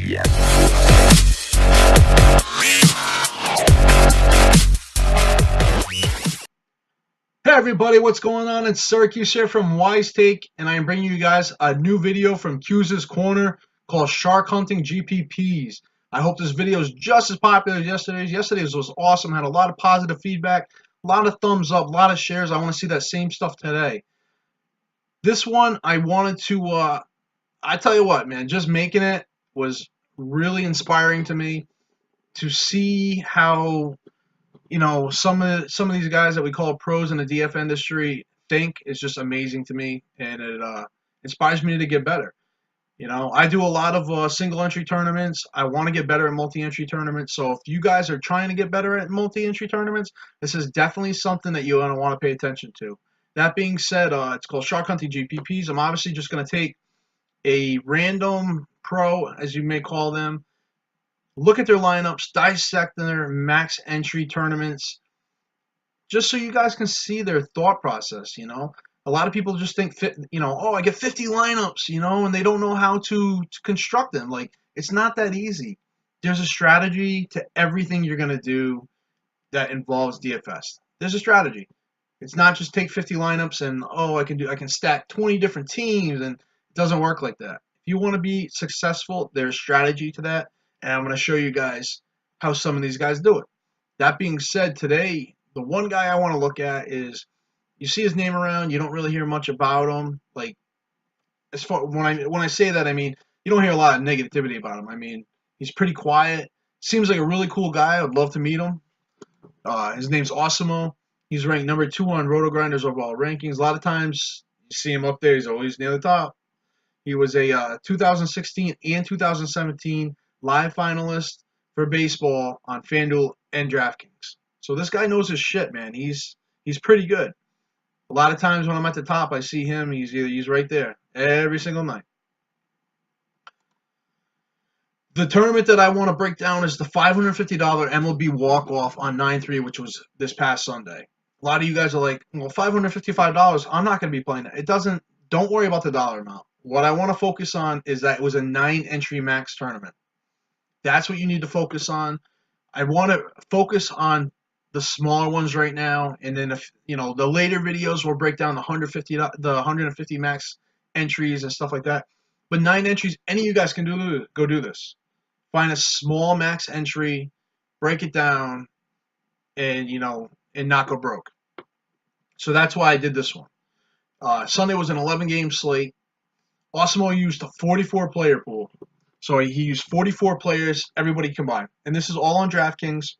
Hey everybody, what's going on? It's SyraCuseeee here from Wise Take, and I am bringing you guys a new video from Cuse's Corner called Shark Hunting GPPs. I hope this video is just as popular as yesterday's. Yesterday's was awesome, had a lot of positive feedback, a lot of thumbs up, a lot of shares. I want to see that same stuff today. This one, I wanted to, I tell you what, man, just making it was really inspiring to me to see how, you know, some of these guys that we call pros in the DF industry think is just amazing to me, and it inspires me to get better. You know, I do a lot of single entry tournaments. I want to get better at multi-entry tournaments. So if you guys are trying to get better at multi-entry tournaments, this is definitely something that you're going to want to pay attention to. That being said, it's called Shark Hunting GPPs. I'm obviously just going to take a random pro, as you may call them, look at their lineups, dissect their max entry tournaments, just so you guys can see their thought process, you know. A lot of people just think, you know, oh, I get 50 lineups, you know, and they don't know how to construct them. Like, it's not that easy. There's a strategy to everything you're going to do that involves DFS. There's a strategy. It's not just take 50 lineups and, oh, I can stack 20 different teams, and it doesn't work like that. If you want to be successful, there's strategy to that. And I'm going to show you guys how some of these guys do it. That being said, today, the one guy I want to look at is, you see his name around, you don't really hear much about him. Like, as far when I say that, I mean, you don't hear a lot of negativity about him. I mean, he's pretty quiet. Seems like a really cool guy. I'd love to meet him. His name's Awesemo. He's ranked number 2 on Roto-Grinders overall rankings. A lot of times, you see him up there. He's always near the top. He was a 2016 and 2017 live finalist for baseball on FanDuel and DraftKings. So this guy knows his shit, man. He's pretty good. A lot of times when I'm at the top, I see him. He's right there every single night. The tournament that I want to break down is the $550 MLB walk-off on 9/3, which was this past Sunday. A lot of you guys are like, well, $555, I'm not going to be playing it. Don't worry about the dollar amount. What I want to focus on is that it was a 9-entry max tournament. That's what you need to focus on. I want to focus on the smaller ones right now, and then if you know the later videos will break down the 150 max entries and stuff like that. But 9 entries, any of you guys can go do this. Find a small max entry, break it down, and and not go broke. So that's why I did this one. Sunday was an 11-game slate. Awesemo used a 44-player pool. So he used 44 players, everybody combined. And this is all on DraftKings,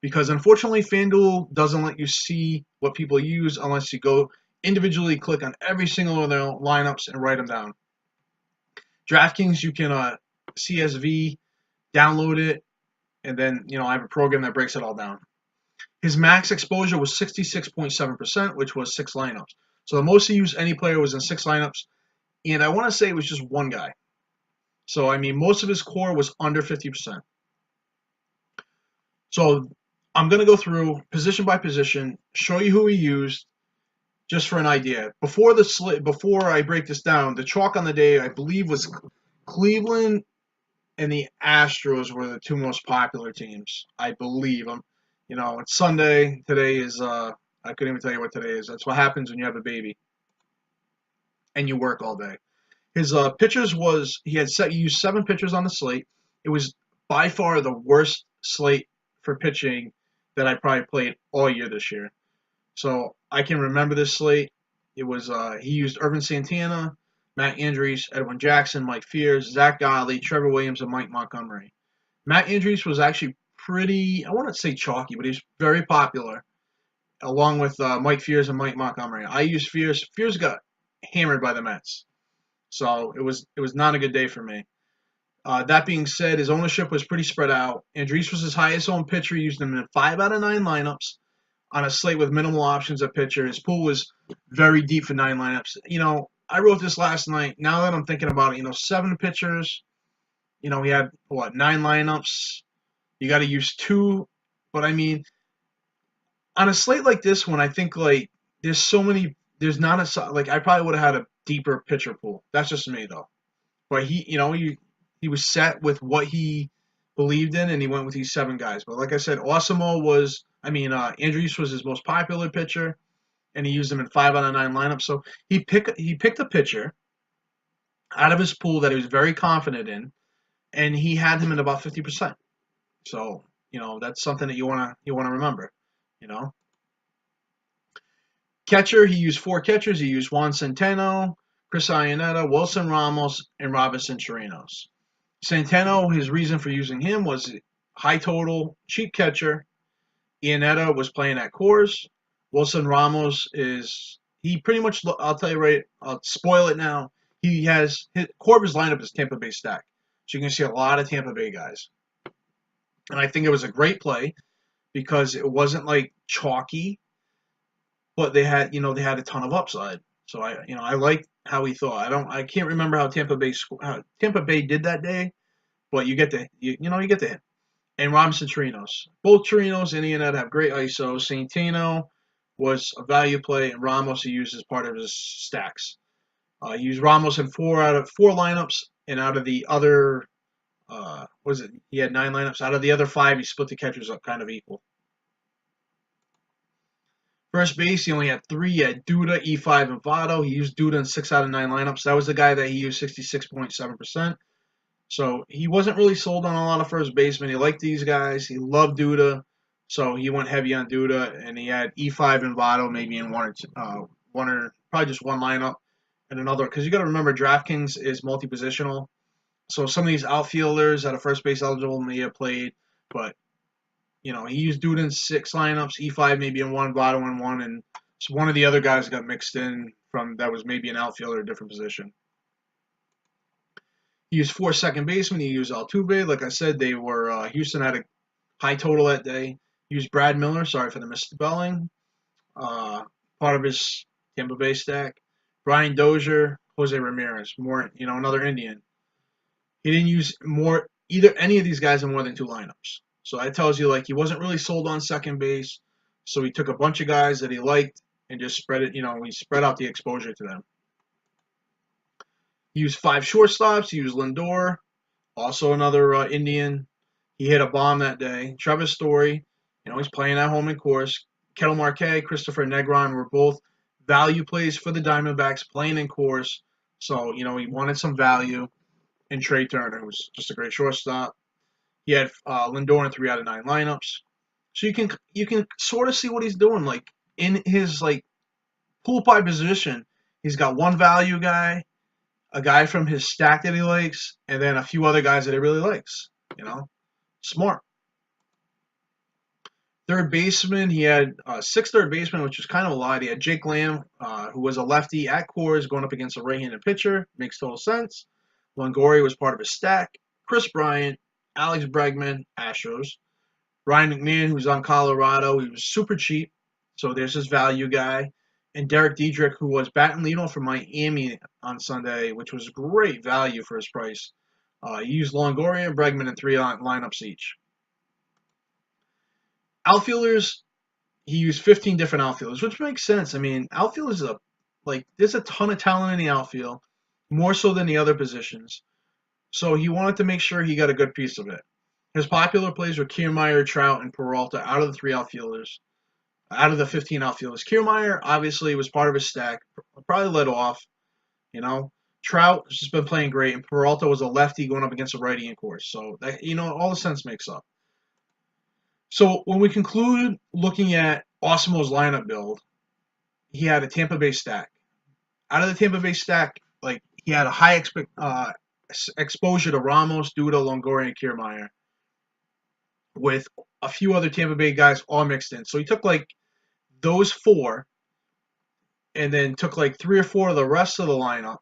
because unfortunately FanDuel doesn't let you see what people use unless you go individually click on every single one of their lineups and write them down. DraftKings, you can CSV, download it, and then I have a program that breaks it all down. His max exposure was 66.7%, which was 6 lineups. So the most he used any player was in 6 lineups, and I want to say it was just one guy. So, I mean, most of his core was under 50%. So, I'm going to go through position by position, show you who he used, just for an idea. Before I break this down, the chalk on the day, I believe, was Cleveland and the Astros were the 2 most popular teams. I believe. It's Sunday. Today is, I couldn't even tell you what today is. That's what happens when you have a baby and you work all day. His pitchers he used 7 pitchers on the slate. It was by far the worst slate for pitching that I probably played all year this year. So I can remember this slate. It was he used Irvin Santana, Matt Andrews, Edwin Jackson, Mike Fears, Zach Godley, Trevor Williams, and Mike Montgomery. Matt Andrews was actually pretty, I wouldn't say chalky, but he's very popular, along with Mike Fears and Mike Montgomery. I used Fears. Fears got hammered by the Mets. So it was not a good day for me. That being said, his ownership was pretty spread out. Andrews was his highest owned pitcher. He used him in 5 out of 9 lineups on a slate with minimal options at pitcher. His pool was very deep for 9 lineups. I wrote this last night. Now that I'm thinking about it, 7 pitchers. We had 9 lineups. You got to use 2. But I mean, on a slate like this one, I think there's so many. There's not I probably would have had a deeper pitcher pool. That's just me though. But set with what he believed in, and he went with these 7 guys. But like I said, Awesemo was, Andrews was his most popular pitcher, and he used him in 5 out of 9 lineups. So he picked a pitcher out of his pool that he was very confident in, and he had him in about 50%. So that's something that you wanna remember. You know, catcher, he used 4 catchers. He used Juan Centeno, Chris Iannetta, Wilson Ramos, and Robinson Chirinos. Centeno, his reason for using him was high total, cheap catcher. Iannetta was playing at Coors. Wilson Ramos he pretty much, I'll tell you right, I'll spoil it now. He has, core of his lineup is Tampa Bay stack. So you can see a lot of Tampa Bay guys. And I think it was a great play because it wasn't like chalky, but they had a ton of upside. So I like how he thought. I can't remember how Tampa Bay did that day, but you get the hint. And Robinson Chirinos. Both Chirinos and Iannetta have great ISO. Centeno was a value play, and Ramos he used as part of his stacks. He used Ramos in 4 out of 4 lineups, and out of the other, he had 9 lineups. Out of the other 5, he split the catchers up kind of equal. First base, he only had 3. He had Duda, E5, and Votto. He used Duda in 6 out of 9 lineups. That was the guy that he used 66.7%. So he wasn't really sold on a lot of first basemen. He liked these guys. He loved Duda. So he went heavy on Duda, and he had E5 and Votto maybe in one or probably just one lineup and another. Because you got to remember, DraftKings is multi-positional. So some of these outfielders at a first base eligible may have played, but he used Duda in 6 lineups, E5 maybe in 1, Votto in 1, and so one of the other guys got mixed in from that was maybe an outfielder, a different position. He used 4 second basemen. He used Altuve. Like I said, they were Houston had a high total that day. He used Brad Miller. Sorry for the misspelling. Part of his Tampa Bay stack. Brian Dozier, Jose Ramirez, another Indian. He didn't use any of these guys in more than 2 lineups. So that tells you he wasn't really sold on second base. So he took a bunch of guys that he liked and just spread it. He spread out the exposure to them. He used 5 shortstops. He used Lindor, also another Indian. He hit a bomb that day. Trevor Story, he's playing at home in Coors. Ketel Marte, Christopher Negron were both value plays for the Diamondbacks playing in Coors. So, he wanted some value. And Trey Turner was just a great shortstop. He had Lindor in 3 out of 9 lineups. So you can sort of see what he's doing. In his pool pie position, he's got one value guy, a guy from his stack that he likes, and then a few other guys that he really likes. Smart. Third baseman, he had 6 third basemen, which was kind of a lot. He had Jake Lamb, who was a lefty at Coors, going up against a right-handed pitcher. Makes total sense. Longoria was part of his stack. Chris Bryant, Alex Bregman, Astros. Ryan McMahon, who's on Colorado, he was super cheap, so there's his value guy. And Derek Dietrich, who was batting leadoff for Miami on Sunday, which was great value for his price. He used Longoria and Bregman in 3 lineups each. Outfielders, he used 15 different outfielders, which makes sense. Outfielders there's a ton of talent in the outfield, more so than the other positions. So he wanted to make sure he got a good piece of it. His popular plays were Kiermaier, Trout, and Peralta out of the 3 outfielders. Out of the 15 outfielders. Kiermaier obviously was part of his stack, probably led off. Trout has just been playing great, and Peralta was a lefty going up against a righty in Coors. So that all the sense makes up. So when we conclude looking at Awesemo's lineup build, he had a Tampa Bay stack. Out of the Tampa Bay stack, he had a high exposure to Ramos, Duda, Longoria, and Kiermaier, with a few other Tampa Bay guys all mixed in. So he took those 4, and then took 3 or 4 of the rest of the lineup,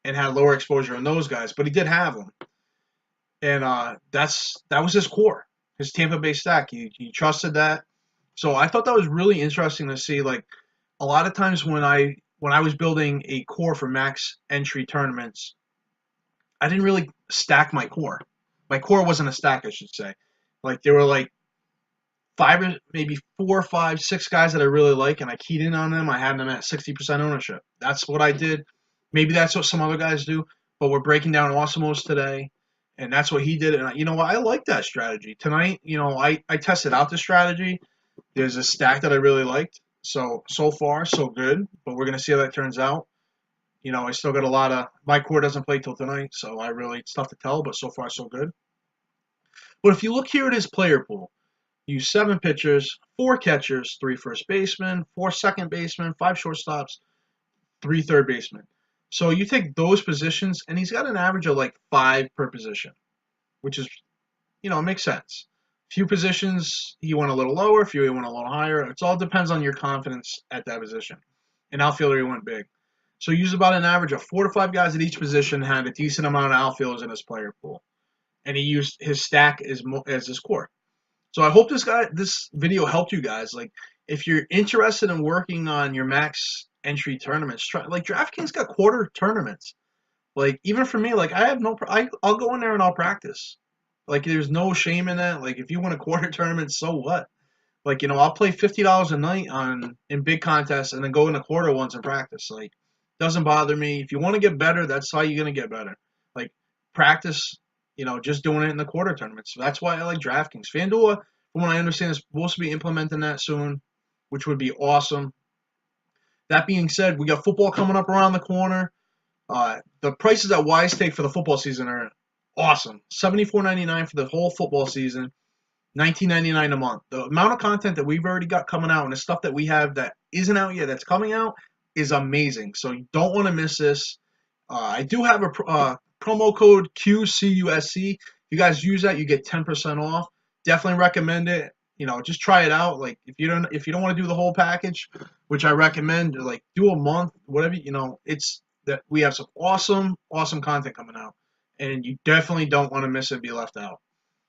and had lower exposure on those guys. But he did have them, and that was his core, his Tampa Bay stack. He trusted that. So I thought that was really interesting to see. A lot of times when I was building a core for max entry tournaments, I didn't really stack my core. My core wasn't a stack, I should say. There were 5 or maybe 4, 5, 6 guys that I really like, and I keyed in on them. I had them at 60% ownership. That's what I did. Maybe that's what some other guys do, but we're breaking down Awesemo's today. And that's what he did. And you know what? I like that strategy. Tonight, you know, I tested out the strategy. There's a stack that I really liked. So far, so good. But we're going to see how that turns out. You know, I still got a lot of, my core doesn't play till tonight, so it's tough to tell, but so far, so good. But if you look here at his player pool, use 7 pitchers, 4 catchers, 3 first basemen, 4 second basemen, 5 shortstops, 3 third basemen. So you take those positions, and he's got an average of like 5 per position, which is, you know, it makes sense. Few positions he went a little lower, few he went a little higher. It all depends on your confidence at that position. In outfielder, he went big. So he used about an average of 4 to 5 guys at each position, had a decent amount of outfielders in his player pool, and he used his stack as his core. So I hope this video helped you guys. Like, if you're interested in working on your max entry tournaments, like DraftKings got quarter tournaments. Like, even for me, like, I have no, I'll go in there and I'll practice. Like, there's no shame in that. Like, if you win a quarter tournament, so what? Like, you know, I'll play $50 a night in big contests and then go in the quarter ones and practice. Like, doesn't bother me. If you want to get better, that's how you're gonna get better. Like, practice, you know, just doing it in the quarter tournaments. So that's why I like DraftKings. FanDuel, from what I understand, is supposed to be implementing that soon, which would be awesome. That being said, we got football coming up around the corner. The prices at Wise Take for the football season are awesome. $74.99 for the whole football season, $19.99 a month. The amount of content that we've already got coming out and the stuff that we have that isn't out yet that's coming out is amazing. So you don't want to miss this. I do have a promo code Cuse, Cuse. If you guys use that, you get 10% off. Definitely recommend it. You know, just try it out. Like, if you don't want to do the whole package, which I recommend, like, do a month, whatever. You know, it's that we have some awesome content coming out, and you definitely don't want to miss it, be left out.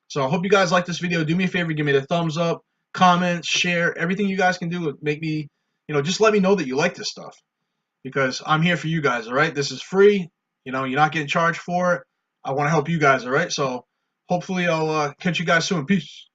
So I hope you guys like this video. Do me a favor, give me the thumbs up, comment, share, everything you guys can do to make me, you know, just let me know that you like this stuff, because I'm here for you guys, all right? This is free. You know, you're not getting charged for it. I want to help you guys, all right? So hopefully I'll catch you guys soon. Peace.